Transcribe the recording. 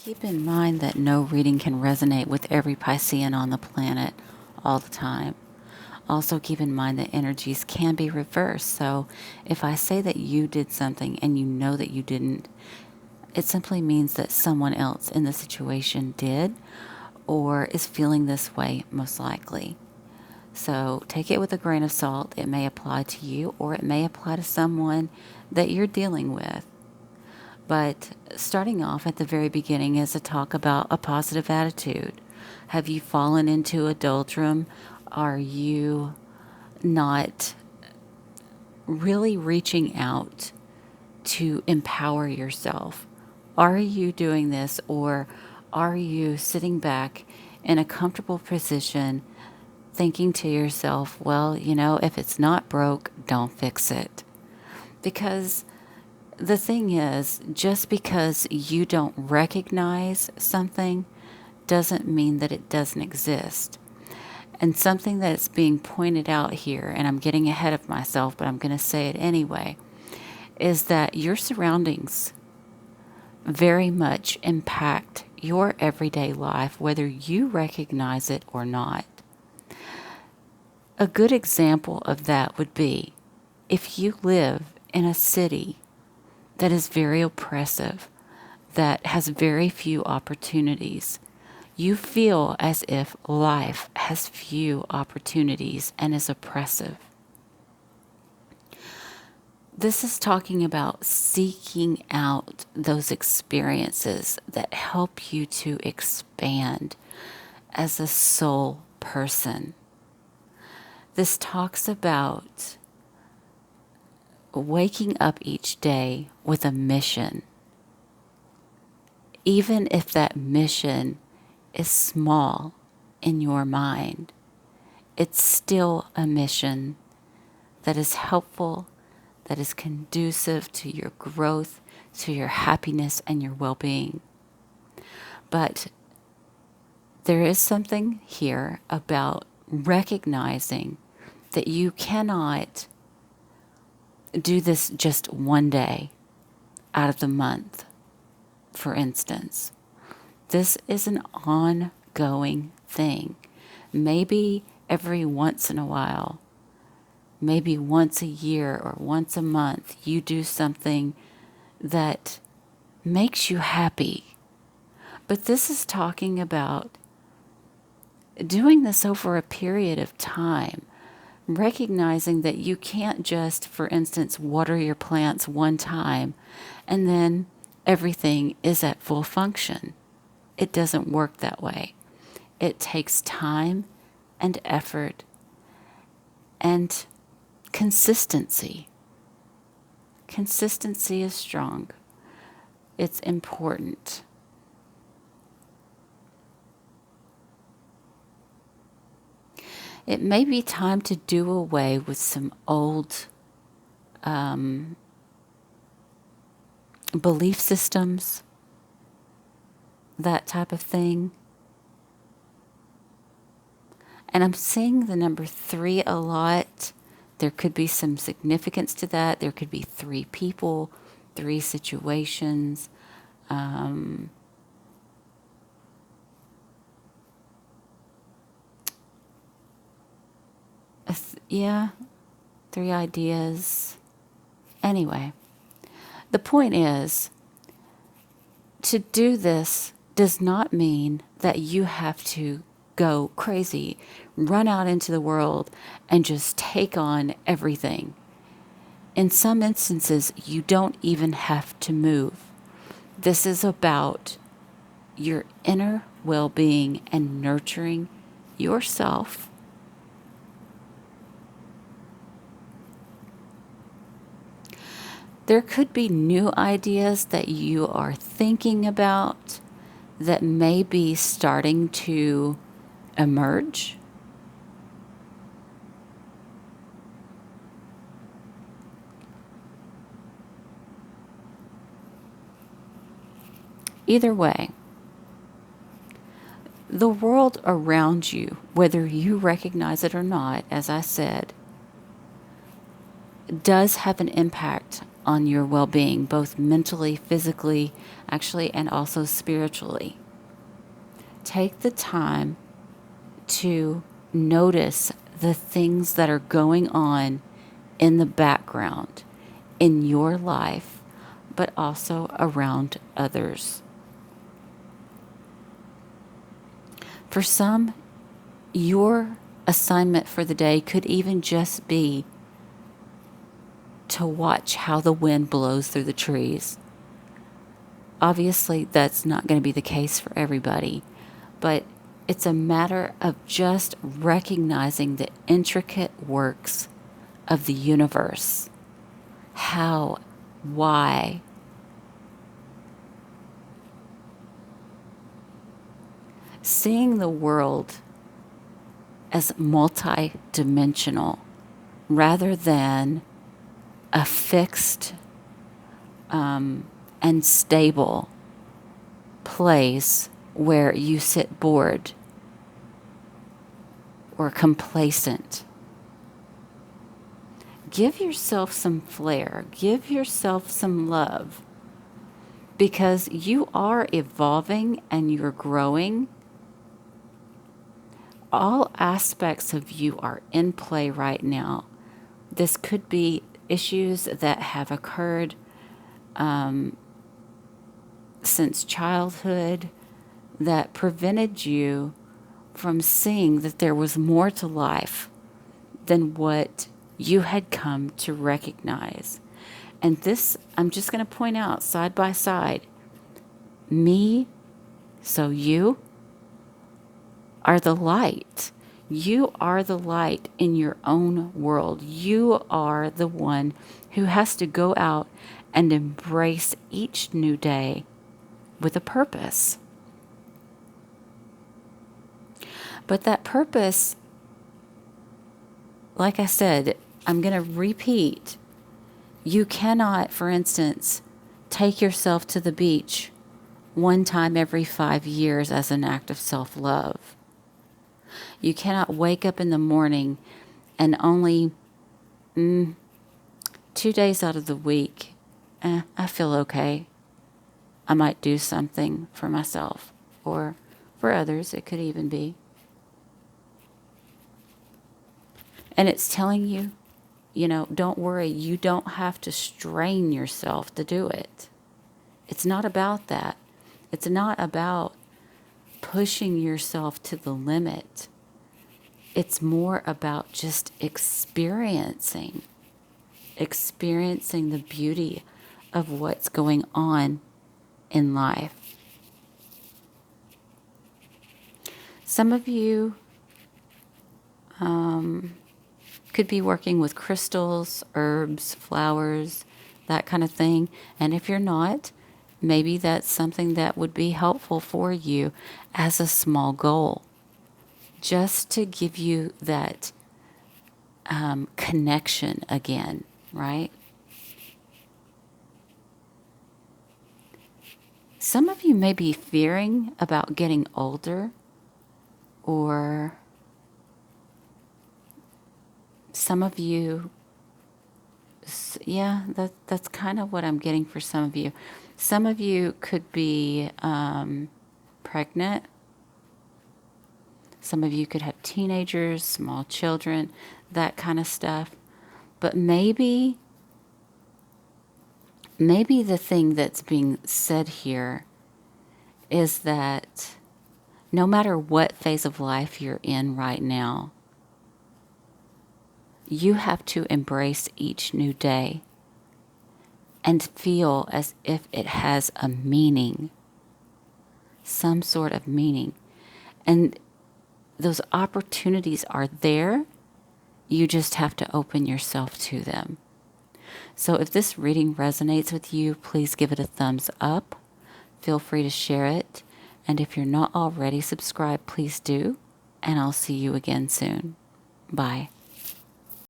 Keep in mind that no reading can resonate with every Piscean on the planet all the time. Also, keep in mind that energies can be reversed. So, if I say that you did something and you know that you didn't, it simply means that someone else in the situation did or is feeling this way, most likely. So, take it with a grain of salt. It may apply to you or it may apply to someone that you're dealing with. But starting off at the very beginning is a talk about a positive attitude. Have you fallen into a doldrum? Are you not really reaching out to empower yourself? Are you doing this, or are you sitting back in a comfortable position thinking to yourself, well, if it's not broke, don't fix it? Because the thing is, just because you don't recognize something doesn't mean that it doesn't exist. And something that's being pointed out here, and I'm getting ahead of myself, but I'm going to say it anyway, is that your surroundings very much impact your everyday life, whether you recognize it or not. A good example of that would be if you live in a city that is very oppressive, that has very few opportunities. You feel as if life has few opportunities and is oppressive. This is talking about seeking out those experiences that help you to expand as a soul person. This talks about waking up each day with a mission, even if that mission is small in your mind. It's still a mission that is helpful, that is conducive to your growth, to your happiness and your well-being. But there is something here about recognizing that you cannot do this just one day out of the month, for instance. This is an ongoing thing. Maybe every once in a while, maybe once a year or once a month, you do something that makes you happy. But this is talking about doing this over a period of time, recognizing that you can't just, for instance, water your plants one time and then everything is at full function. It doesn't work that way. It takes time and effort and consistency. Consistency is strong. It's important. It may be time to do away with some old belief systems, that type of thing. And I'm seeing the number 3 a lot. There could be some significance to that. There could be 3 people, 3 situations. Yeah, 3 ideas. Anyway, the point is, to do this does not mean that you have to go crazy, run out into the world, and just take on everything. In some instances, you don't even have to move. This is about your inner well-being and nurturing yourself. There could be new ideas that you are thinking about that may be starting to emerge. Either way, the world around you, whether you recognize it or not, as I said, does have an impact on your well-being, both mentally, physically, actually, and also spiritually. Take the time to notice the things that are going on in the background in your life, but also around others. For some, your assignment for the day could even just be to watch how the wind blows through the trees. Obviously, that's not going to be the case for everybody, but it's a matter of just recognizing the intricate works of the universe. How, why. Seeing the world as multi-dimensional rather than a fixed and stable place where you sit bored or complacent. Give yourself some flair. Give yourself some love, because you are evolving and you're growing. All aspects of you are in play right now. This could be issues that have occurred since childhood that prevented you from seeing that there was more to life than what you had come to recognize. And this, I'm just going to point out side by side, me, so you are the light. You are the light in your own world. You are the one who has to go out and embrace each new day with a purpose. But that purpose, like I said, I'm going to repeat. You cannot, for instance, take yourself to the beach one time every 5 years as an act of self-love. You cannot wake up in the morning and only 2 days out of the week, I feel okay. I might do something for myself, or for others, it could even be. And it's telling you, don't worry, you don't have to strain yourself to do it. It's not about that. It's not about pushing yourself to the limit. It's more about just experiencing the beauty of what's going on in life. Some of you could be working with crystals, herbs, flowers, that kind of thing. And if you're not, maybe that's something that would be helpful for you as a small goal, just to give you that connection again, right? Some of you may be fearing about getting older, or some of you, that's kind of what I'm getting for some of you. Some of you could be pregnant. Some of you could have teenagers, small children, that kind of stuff. But maybe the thing that's being said here is that no matter what phase of life you're in right now, you have to embrace each new day and feel as if it has a meaning, some sort of meaning. And those opportunities are there. You just have to open yourself to them. So if this reading resonates with you, please give it a thumbs up. Feel free to share it. And if you're not already subscribed, please do. And I'll see you again soon. Bye.